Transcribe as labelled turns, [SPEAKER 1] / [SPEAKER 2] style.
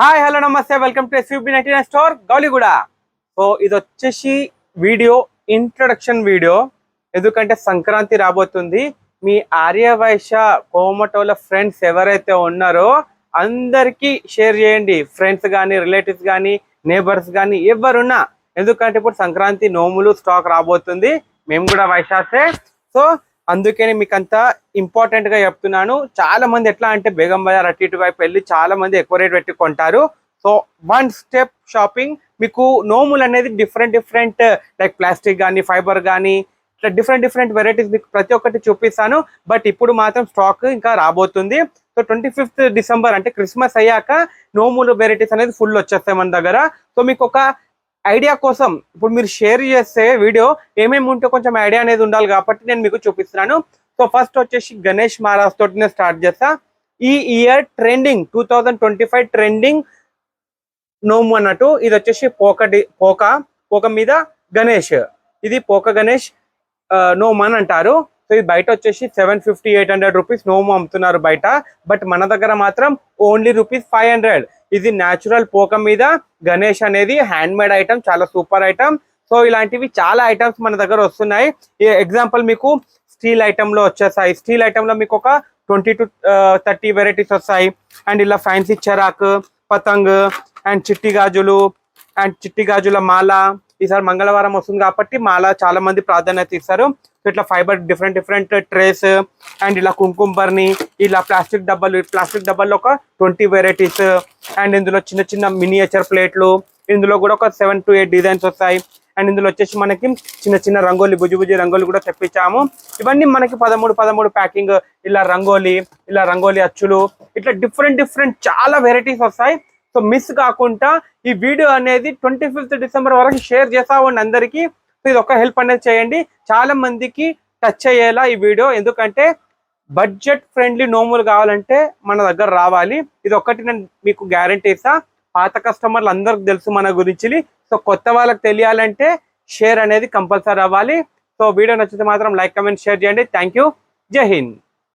[SPEAKER 1] Hi hello నమస్తే welcome to SVB99 store Gowliguda. So ఇది వచ్చేసి వీడియో ఇంట్రొడక్షన్ వీడియో, ఎందుకంటే సంక్రాంతి రాబోతుంది. మీ ఆర్యవైశ్య కోమటోల ఫ్రెండ్స్ ఎవరైతే ఉన్నారో అందరికీ షేర్ చేయండి. ఫ్రెండ్స్ కానీ, రిలేటివ్స్ కానీ, నేబర్స్ కానీ ఎవరున్నా, ఎందుకంటే ఇప్పుడు సంక్రాంతి నోములు స్టాక్ రాబోతుంది. మేము కూడా వైశాసే. సో అందుకని మీకు అంతా ఇంపార్టెంట్ గా చెప్తున్నాను. చాలా మంది ఎట్లా అంటే బేగం బజార్ అటు ఇటు వైపు వెళ్ళి చాలా మంది ఎక్కువ రేట్ పెట్టి కొంటారు. So one step shopping. మీకు నోములు అనేది డిఫరెంట్ లైక్ ప్లాస్టిక్ కానీ, ఫైబర్ కానీ, ఇట్లా డిఫరెంట్ వెరైటీస్ మీకు ప్రతి ఒక్కటి చూపిస్తాను. బట్ ఇప్పుడు మాత్రం స్టాక్ ఇంకా రాబోతుంది. సో 25th డిసెంబర్ అంటే క్రిస్మస్ అయ్యాక నోములు వెరైటీస్ అనేది ఫుల్ వచ్చేస్తాయి మన దగ్గర. సో మీకు ఒక ఐడియా కోసం ఇప్పుడు మీరు షేర్ చేస్తే వీడియో ఏమేమి ఉంటే కొంచెం ఐడియా అనేది ఉండాలి కాబట్టి నేను మీకు చూపిస్తున్నాను. సో ఫస్ట్ వచ్చేసి గణేష్ మహారాజ్ తోటి నేను స్టార్ట్ చేస్తా. ఈ ఇయర్ ట్రెండింగ్ 2025 ట్రెండింగ్ నోము అన్నట్టు. ఇది వచ్చేసి పోక మీద గణేష్. ఇది పోక గణేష్ నోమ్ అని అంటారు. సో ఇది బయట వచ్చేసి 750-800 రూపీస్ నోము అమ్ముతున్నారు బయట. బట్ మన దగ్గర మాత్రం ఓన్లీ ₹500. ఇది న్యాచురల్ పోక మీద గణేష్ అనేది హ్యాండ్ మేడ్ ఐటమ్, చాలా సూపర్ ఐటమ్. సో ఇలాంటివి చాలా ఐటమ్స్ మన దగ్గర వస్తున్నాయి. ఎగ్జాంపుల్ మీకు స్టీల్ ఐటమ్ లో వచ్చేస్తాయి. స్టీల్ ఐటమ్ లో మీకు ఒక 20 to 30 వెరైటీస్ వస్తాయి. అండ్ ఇలా ఫ్యాన్సీ చెరాక్, పతంగ్ అండ్ చిట్టి గాజుల మాల. ఈసారి మంగళవారం వస్తుంది కాబట్టి మాల చాలా మంది ప్రాధాన్యత ఇస్తారు. ఇట్లా ఫైబర్ డిఫరెంట్ ట్రేస్ అండ్ ఇలా కుంకుమర్ని, ఇలా ప్లాస్టిక్ డబ్బాల్లో ఒక 20 వెరైటీస్. అండ్ ఇందులో చిన్న మినియేచర్ ప్లేట్లు. ఇందులో కూడా ఒక 7 to 8 డిజైన్స్ వస్తాయి. అండ్ ఇందులో వచ్చేసి మనకి చిన్న రంగోలి, బుజ్జి రంగోలి కూడా తెప్పించాము. ఇవన్నీ మనకి 13 ప్యాకింగ్. ఇలా రంగోలి అచ్చులు, ఇట్లా డిఫరెంట్ చాలా వెరైటీస్ వస్తాయి. సో మిస్ కాకుండా ఈ వీడియో అనేది 25th డిసెంబర్ వరకు షేర్ చేస్తామండి అందరికీ. ఇది ఒక హెల్ప్ అనేది చేయండి, చాలా మందికి టచ్ అయ్యేలా ఈ వీడియో. ఎందుకంటే బడ్జెట్ ఫ్రెండ్లీ నోములు కావాలంటే మన దగ్గర రావాలి. ఇది ఒక్కటి నేను మీకు గ్యారంటీ ఇస్తా. పాత కస్టమర్లు అందరికి తెలుసు మన గురించి. సో కొత్త వాళ్ళకి తెలియాలంటే షేర్ అనేది కంపల్సరీ అవ్వాలి. సో వీడియో నచ్చితే మాత్రం లైక్, కమెంట్, షేర్ చేయండి. Thank you. జై హింద్.